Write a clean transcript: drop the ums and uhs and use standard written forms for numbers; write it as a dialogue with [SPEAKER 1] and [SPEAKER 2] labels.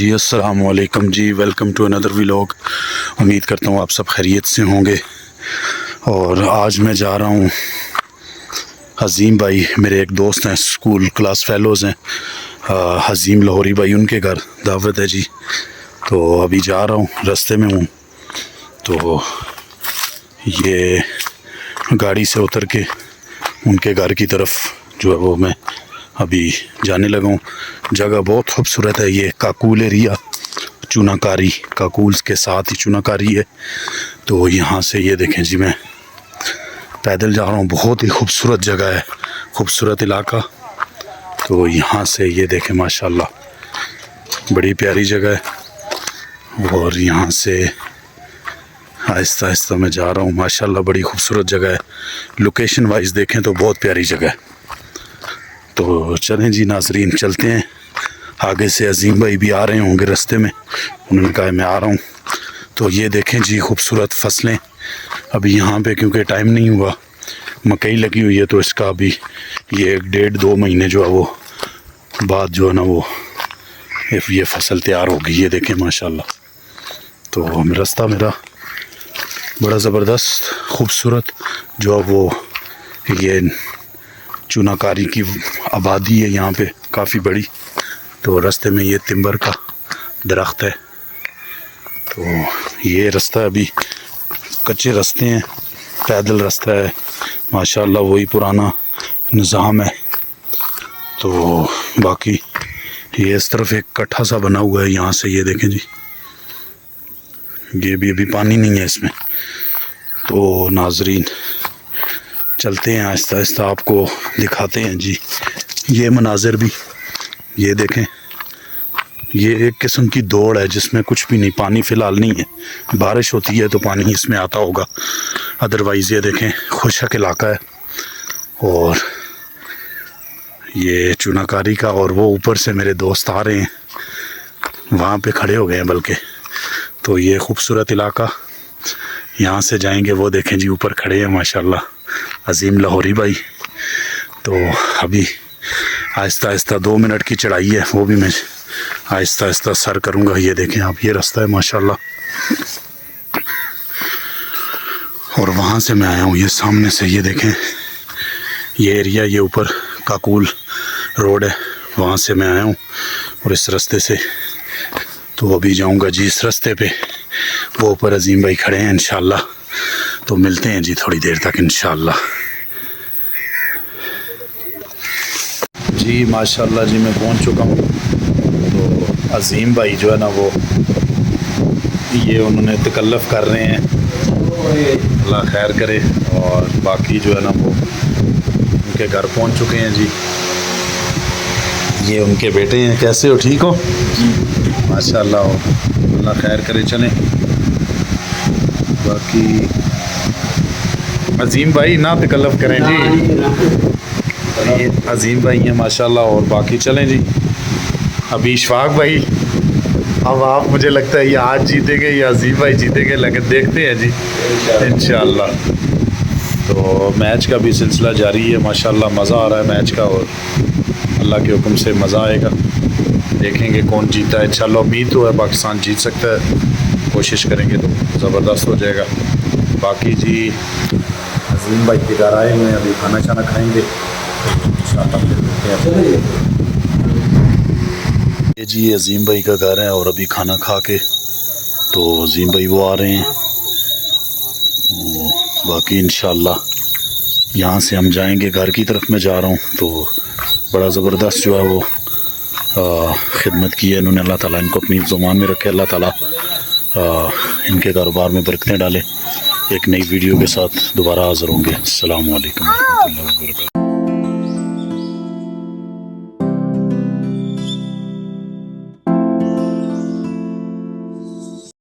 [SPEAKER 1] जी अस्सलाम वालेकुम जी, welcome to another vlog. उम्मीद करता हूँ आप सब खैरियत से होंगे। और आज मैं जा रहा हूँ हज़ीम भाई, मेरे एक दोस्त हैं, स्कूल क्लास फेलोज़ हैं, हज़ीम लाहौरी भाई, उनके घर दावत है जी। तो अभी जा रहा हूँ, रास्ते में हूँ। तो ये गाड़ी से उतर के उनके घर की तरफ जो है वो मैं अभी जाने लगा हूँ। जगह बहुत खूबसूरत है। ये काकूल एरिया, चुनाकारी, काकूल के साथ ही चुनाकारी है। तो यहाँ से ये देखें जी, मैं पैदल जा रहा हूँ। बहुत ही खूबसूरत जगह है, खूबसूरत इलाका। तो यहाँ से ये देखें, माशाल्लाह बड़ी प्यारी जगह है। और यहाँ से आहिस्ता आहिस्ता मैं जा रहा हूँ। माशाल्लाह बड़ी खूबसूरत जगह है। लोकेशन वाइज देखें तो बहुत प्यारी जगह है। तो चलें जी नाजरीन, चलते हैं। आगे से अजीम भाई भी आ रहे होंगे रास्ते में, उन्होंने कहा मैं आ रहा हूँ। तो ये देखें जी, खूबसूरत फसलें अभी यहाँ पे, क्योंकि टाइम नहीं हुआ, मकई लगी हुई है। तो इसका अभी ये 1.5-2 महीने जो है वो बाद जो है ना वो ये फसल तैयार होगी। ये देखें माशाल्लाह। तो रास्ता मेरा बड़ा ज़बरदस्त खूबसूरत जो है वो, ये चुनाकारी की आबादी है यहाँ पे काफ़ी बड़ी। तो रास्ते में ये तिम्बर का दरख्त है। तो ये रास्ता अभी कच्चे रास्ते हैं, पैदल रास्ता है माशाल्लाह, वही पुराना निज़ाम है। तो बाकी ये इस तरफ एक कट्ठा सा बना हुआ है, यहाँ से ये देखें जी, ये भी अभी पानी नहीं है इसमें। तो नाजरीन चलते हैं आहिस्ता आहिस्ता, आपको दिखाते हैं जी ये मनाजिर भी। ये देखें, ये एक किस्म की दौड़ है जिसमें कुछ भी नहीं, पानी फ़िलहाल नहीं है। बारिश होती है तो पानी इसमें आता होगा, अदरवाइज़ ये देखें खुशक इलाका है। और ये चुनाकारी का, और वो ऊपर से मेरे दोस्त आ रहे हैं, वहाँ पे खड़े हो गए हैं बल्कि। तो ये खूबसूरत इलाका, यहाँ से जाएंगे। वो देखें जी ऊपर खड़े हैं माशाल्लाह अजीम लाहौरी भाई। तो अभी आहिस्ता आहिस्ता 2 मिनट की चढ़ाई है, वो भी मैं आहिस्ता आहिस्ता सर करूँगा। ये देखें आप, ये रास्ता है माशाल्लाह। और वहाँ से मैं आया हूँ, ये सामने से ये देखें, ये एरिया, ये ऊपर काकूल रोड है, वहाँ से मैं आया हूँ। और इस रास्ते से तो अभी जाऊँगा जी इस रास्ते पे। वो ऊपर अजीम भाई खड़े हैं, इंशाल्लाह तो मिलते हैं जी थोड़ी देर तक इंशाल्लाह। जी माशाल्लाह जी, मैं पहुंच चुका हूं। तो अजीम भाई जो है ना वो, ये उन्होंने तकल्लुफ़ कर रहे हैं, अल्लाह खैर करे। और बाकी जो है ना वो उनके घर पहुंच चुके हैं जी। ये उनके बेटे हैं। कैसे हो, ठीक हो जी? माशाल्लाह, अल्लाह खैर करे। चलें बाकी अजीम भाई ना तकल्लुफ़ करें जी, ये अजीम भाई हैं माशाल्लाह। और बाकी चलें जी, अभी इशफाक भाई, अब आप, मुझे लगता है ये आज जीतेंगे या अजीम भाई जीतेंगे, लेकिन देखते हैं जी इंशाल्लाह। तो मैच का भी सिलसिला जारी है माशाल्लाह, मज़ा आ रहा है मैच का, और अल्लाह के हुक्म से मज़ा आएगा। देखेंगे कौन जीता है। इंशाल्लाह उम्मीद तो है पाकिस्तान जीत सकता है, कोशिश करेंगे तो ज़बरदस्त हो जाएगा। बाकी जी अजीम भाई के घर आए हुए हैं, अभी खाना शाना खाएंगे इंशाल्लाह, फिर मिलते हैं। ये जी अजीम भाई का घर है, और अभी खाना खा के तो अजीम भाई वो आ रहे हैं। तो बाकी इंशाल्लाह यहाँ से हम जाएंगे घर की तरफ। मैं जा रहा हूँ। तो बड़ा ज़बरदस्त जो है वो खिदमत की है इन्होंने। अल्लाह ताला इनको अपनी ज़ुबान में रखे, अल्लाह ताला इनके कारोबार में बरकतें डाले। एक नई वीडियो के साथ दोबारा हाज़िर होंगे। अस्सलाम वालेकुम रहमतुल्लाहि व बरकातहू।